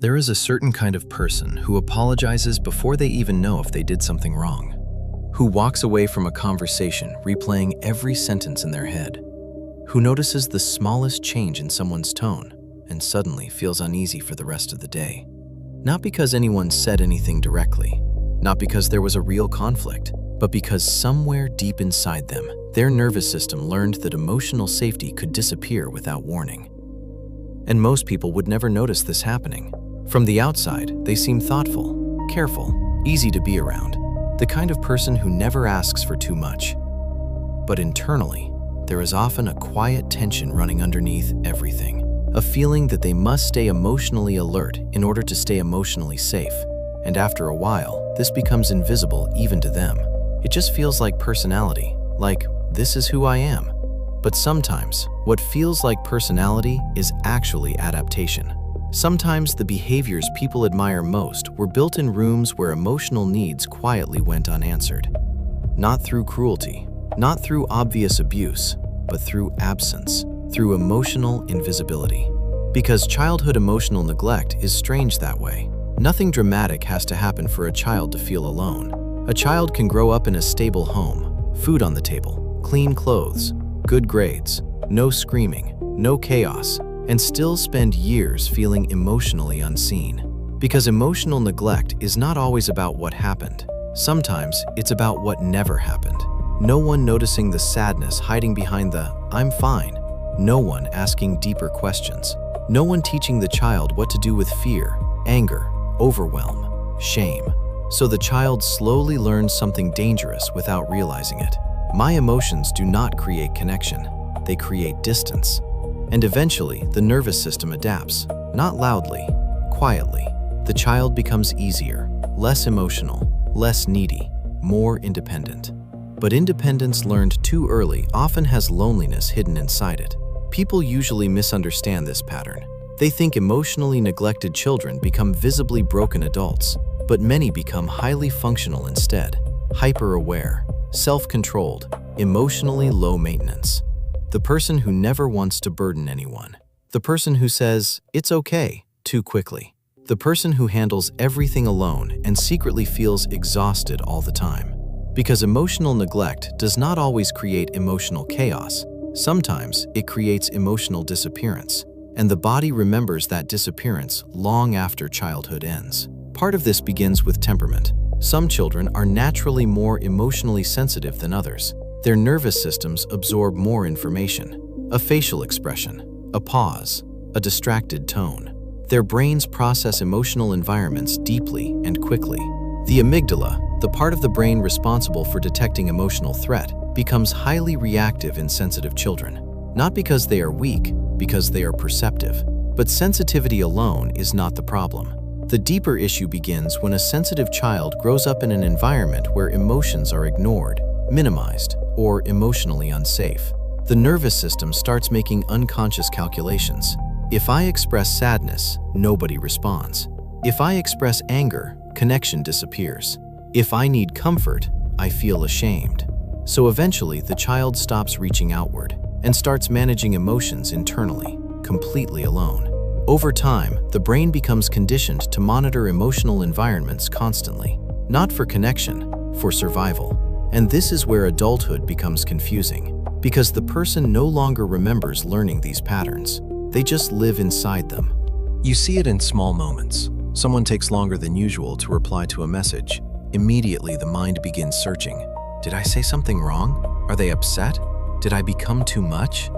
There is a certain kind of person who apologizes before they even know if they did something wrong, who walks away from a conversation replaying every sentence in their head, who notices the smallest change in someone's tone and suddenly feels uneasy for the rest of the day. Not because anyone said anything directly, not because there was a real conflict, but because somewhere deep inside them, their nervous system learned that emotional safety could disappear without warning. And most people would never notice this happening. From the outside, they seem thoughtful, careful, easy to be around, the kind of person who never asks for too much. But internally, there is often a quiet tension running underneath everything, a feeling that they must stay emotionally alert in order to stay emotionally safe. And after a while, this becomes invisible even to them. It just feels like personality, like, this is who I am. But sometimes, what feels like personality is actually adaptation. Sometimes the behaviors people admire most were built in rooms where emotional needs quietly went unanswered. Not through cruelty, not through obvious abuse, but through absence, through emotional invisibility. Because childhood emotional neglect is strange that way. Nothing dramatic has to happen for a child to feel alone. A child can grow up in a stable home, food on the table, clean clothes, good grades, no screaming, no chaos, and still spend years feeling emotionally unseen. Because emotional neglect is not always about what happened. Sometimes it's about what never happened. No one noticing the sadness hiding behind the "I'm fine." No one asking deeper questions. No one teaching the child what to do with fear, anger, overwhelm, shame. So the child slowly learns something dangerous without realizing it. My emotions do not create connection. They create distance. And eventually, the nervous system adapts, not loudly, quietly. The child becomes easier, less emotional, less needy, more independent. But independence learned too early often has loneliness hidden inside it. People usually misunderstand this pattern. They think emotionally neglected children become visibly broken adults, but many become highly functional instead, hyper-aware, self-controlled, emotionally low maintenance. The person who never wants to burden anyone. The person who says, "It's okay," too quickly. The person who handles everything alone and secretly feels exhausted all the time. Because emotional neglect does not always create emotional chaos. Sometimes it creates emotional disappearance, and the body remembers that disappearance long after childhood ends. Part of this begins with temperament. Some children are naturally more emotionally sensitive than others. Their nervous systems absorb more information, a facial expression, a pause, a distracted tone. Their brains process emotional environments deeply and quickly. The amygdala, the part of the brain responsible for detecting emotional threat, becomes highly reactive in sensitive children. Not because they are weak, because they are perceptive. But sensitivity alone is not the problem. The deeper issue begins when a sensitive child grows up in an environment where emotions are ignored, minimized, or emotionally unsafe. The nervous system starts making unconscious calculations. If I express sadness, nobody responds. If I express anger, connection disappears. If I need comfort, I feel ashamed. So eventually, the child stops reaching outward and starts managing emotions internally, completely alone. Over time, the brain becomes conditioned to monitor emotional environments constantly, not for connection, for survival. And this is where adulthood becomes confusing, because the person no longer remembers learning these patterns. They just live inside them. You see it in small moments. Someone takes longer than usual to reply to a message. Immediately, the mind begins searching. Did I say something wrong? Are they upset? Did I become too much?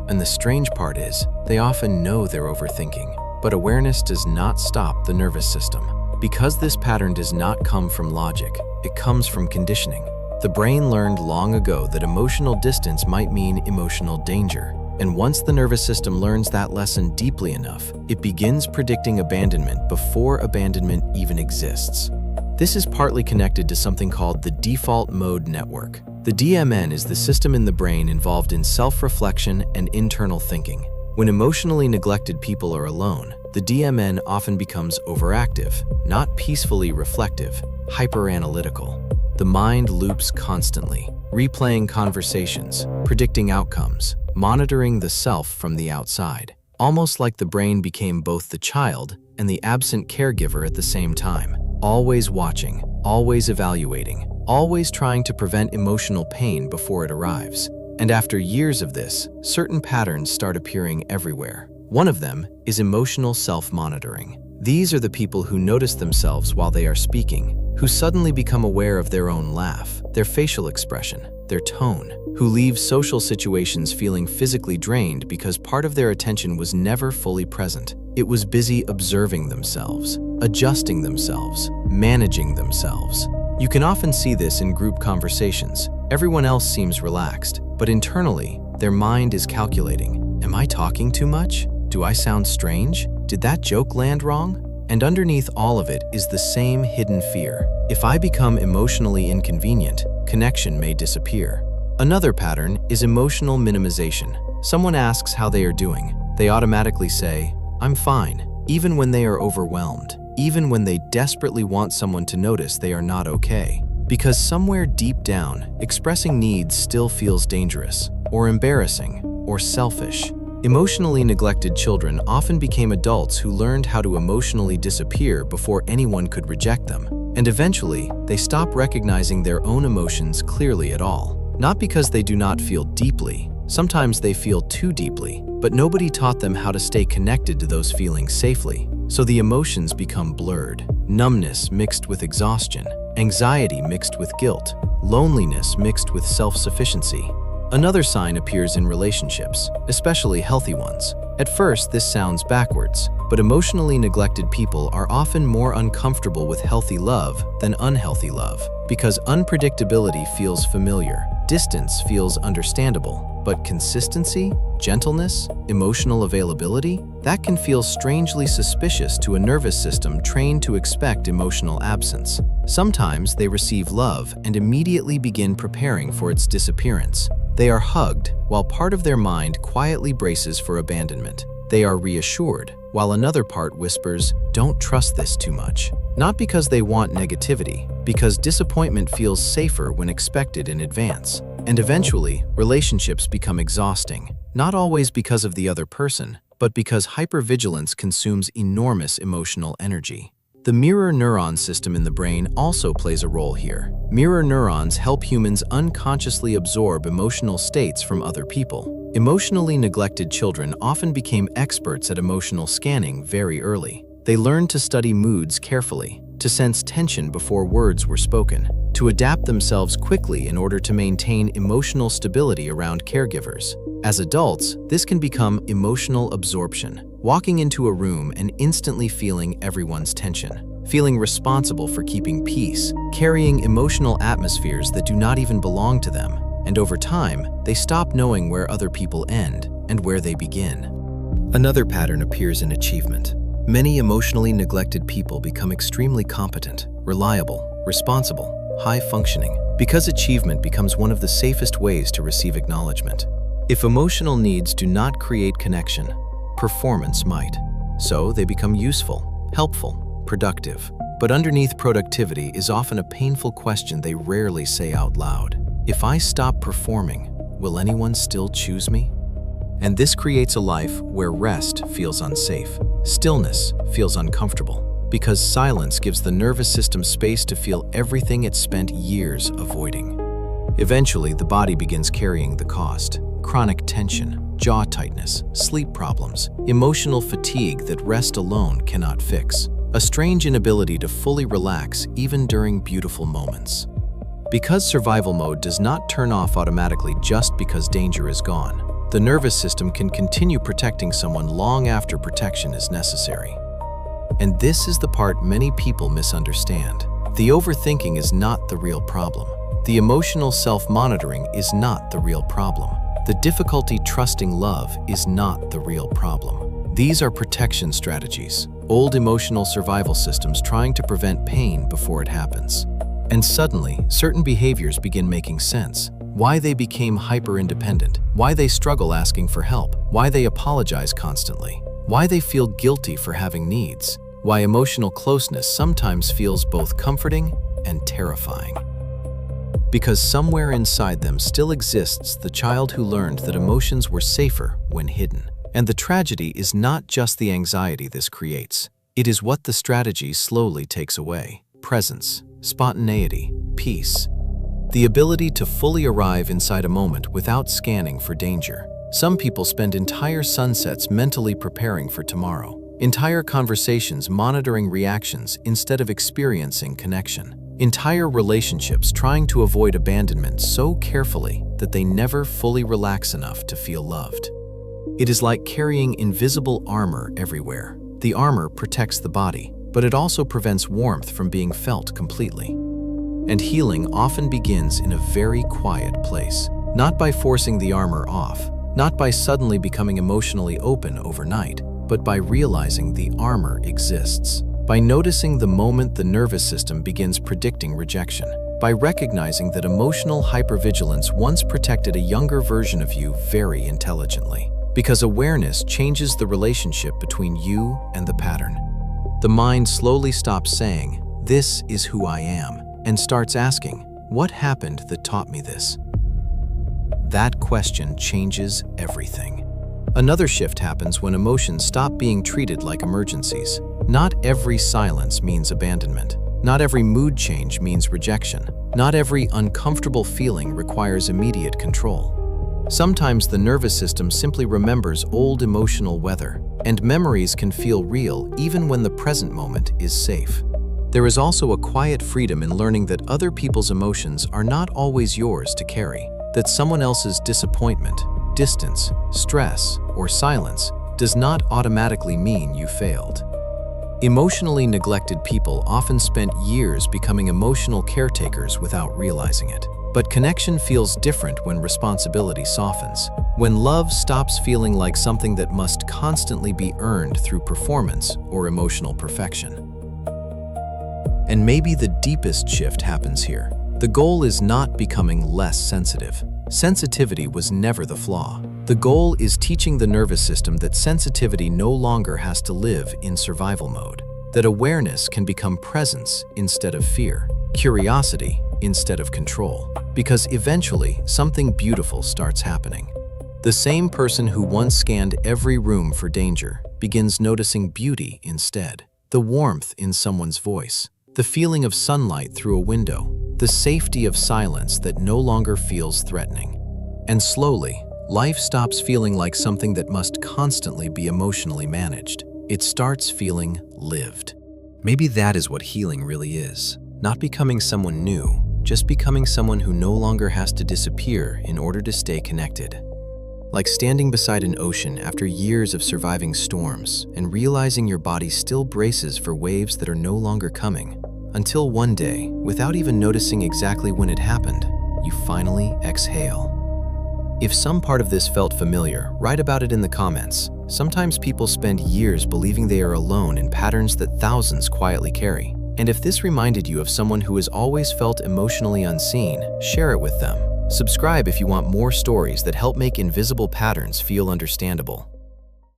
And the strange part is, they often know they're overthinking, but awareness does not stop the nervous system. Because this pattern does not come from logic, it comes from conditioning. The brain learned long ago that emotional distance might mean emotional danger. And once the nervous system learns that lesson deeply enough, it begins predicting abandonment before abandonment even exists. This is partly connected to something called the default mode network. The DMN is the system in the brain involved in self-reflection and internal thinking. When emotionally neglected people are alone, the DMN often becomes overactive, not peacefully reflective, hyper-analytical. The mind loops constantly, replaying conversations, predicting outcomes, monitoring the self from the outside. Almost like the brain became both the child and the absent caregiver at the same time, always watching, always evaluating, always trying to prevent emotional pain before it arrives. And after years of this, certain patterns start appearing everywhere. One of them is emotional self-monitoring. These are the people who notice themselves while they are speaking, who suddenly become aware of their own laugh, their facial expression, their tone, who leave social situations feeling physically drained because part of their attention was never fully present. It was busy observing themselves, adjusting themselves, managing themselves. You can often see this in group conversations. Everyone else seems relaxed, but internally, their mind is calculating. Am I talking too much? Do I sound strange? Did that joke land wrong? And underneath all of it is the same hidden fear. If I become emotionally inconvenient, connection may disappear. Another pattern is emotional minimization. Someone asks how they are doing. They automatically say, "I'm fine," even when they are overwhelmed, even when they desperately want someone to notice they are not okay. Because somewhere deep down, expressing needs still feels dangerous, or embarrassing, or selfish. Emotionally neglected children often became adults who learned how to emotionally disappear before anyone could reject them. And eventually, they stop recognizing their own emotions clearly at all. Not because they do not feel deeply. Sometimes they feel too deeply, but nobody taught them how to stay connected to those feelings safely. So the emotions become blurred. Numbness mixed with exhaustion, anxiety mixed with guilt, loneliness mixed with self-sufficiency. Another sign appears in relationships, especially healthy ones. At first, this sounds backwards, but emotionally neglected people are often more uncomfortable with healthy love than unhealthy love, because unpredictability feels familiar, distance feels understandable, but consistency, gentleness, emotional availability, that can feel strangely suspicious to a nervous system trained to expect emotional absence. Sometimes they receive love and immediately begin preparing for its disappearance. They are hugged, while part of their mind quietly braces for abandonment. They are reassured, while another part whispers, "Don't trust this too much." Not because they want negativity, because disappointment feels safer when expected in advance. And eventually, relationships become exhausting, not always because of the other person, but because hypervigilance consumes enormous emotional energy. The mirror neuron system in the brain also plays a role here. Mirror neurons help humans unconsciously absorb emotional states from other people. Emotionally neglected children often became experts at emotional scanning very early. They learned to study moods carefully, to sense tension before words were spoken, to adapt themselves quickly in order to maintain emotional stability around caregivers. As adults, this can become emotional absorption, walking into a room and instantly feeling everyone's tension, feeling responsible for keeping peace, carrying emotional atmospheres that do not even belong to them. And over time, they stop knowing where other people end and where they begin. Another pattern appears in achievement. Many emotionally neglected people become extremely competent, reliable, responsible, high-functioning, because achievement becomes one of the safest ways to receive acknowledgement. If emotional needs do not create connection, performance might. So they become useful, helpful, productive. But underneath productivity is often a painful question they rarely say out loud. If I stop performing, will anyone still choose me? And this creates a life where rest feels unsafe, stillness feels uncomfortable, because silence gives the nervous system space to feel everything it spent years avoiding. Eventually, the body begins carrying the cost. Chronic tension, jaw tightness, sleep problems, emotional fatigue that rest alone cannot fix. A strange inability to fully relax even during beautiful moments. Because survival mode does not turn off automatically just because danger is gone, the nervous system can continue protecting someone long after protection is necessary. And this is the part many people misunderstand. The overthinking is not the real problem. The emotional self-monitoring is not the real problem. The difficulty trusting love is not the real problem. These are protection strategies, old emotional survival systems trying to prevent pain before it happens. And suddenly, certain behaviors begin making sense. Why they became hyper-independent, why they struggle asking for help, why they apologize constantly, why they feel guilty for having needs, why emotional closeness sometimes feels both comforting and terrifying. Because somewhere inside them still exists the child who learned that emotions were safer when hidden. And the tragedy is not just the anxiety this creates. It is what the strategy slowly takes away: presence, spontaneity, peace. The ability to fully arrive inside a moment without scanning for danger. Some people spend entire sunsets mentally preparing for tomorrow, entire conversations monitoring reactions instead of experiencing connection, entire relationships trying to avoid abandonment so carefully that they never fully relax enough to feel loved. It is like carrying invisible armor everywhere. The armor protects the body, but it also prevents warmth from being felt completely. And healing often begins in a very quiet place, not by forcing the armor off, not by suddenly becoming emotionally open overnight, but by realizing the armor exists, by noticing the moment the nervous system begins predicting rejection, by recognizing that emotional hypervigilance once protected a younger version of you very intelligently. Because awareness changes the relationship between you and the pattern. The mind slowly stops saying, "This is who I am," and starts asking, "What happened that taught me this?" That question changes everything. Another shift happens when emotions stop being treated like emergencies. Not every silence means abandonment. Not every mood change means rejection. Not every uncomfortable feeling requires immediate control. Sometimes the nervous system simply remembers old emotional weather, and memories can feel real even when the present moment is safe. There is also a quiet freedom in learning that other people's emotions are not always yours to carry, that someone else's disappointment, distance, stress, or silence does not automatically mean you failed. Emotionally neglected people often spent years becoming emotional caretakers without realizing it. But connection feels different when responsibility softens, when love stops feeling like something that must constantly be earned through performance or emotional perfection. And maybe the deepest shift happens here. The goal is not becoming less sensitive. Sensitivity was never the flaw. The goal is teaching the nervous system that sensitivity no longer has to live in survival mode, that awareness can become presence instead of fear, curiosity instead of control, because eventually something beautiful starts happening. The same person who once scanned every room for danger begins noticing beauty instead, the warmth in someone's voice, the feeling of sunlight through a window, the safety of silence that no longer feels threatening. And slowly, life stops feeling like something that must constantly be emotionally managed. It starts feeling lived. Maybe that is what healing really is. Not becoming someone new, just becoming someone who no longer has to disappear in order to stay connected. Like standing beside an ocean after years of surviving storms and realizing your body still braces for waves that are no longer coming, until one day, without even noticing exactly when it happened, you finally exhale. If some part of this felt familiar, write about it in the comments. Sometimes people spend years believing they are alone in patterns that thousands quietly carry. And if this reminded you of someone who has always felt emotionally unseen, share it with them. Subscribe if you want more stories that help make invisible patterns feel understandable.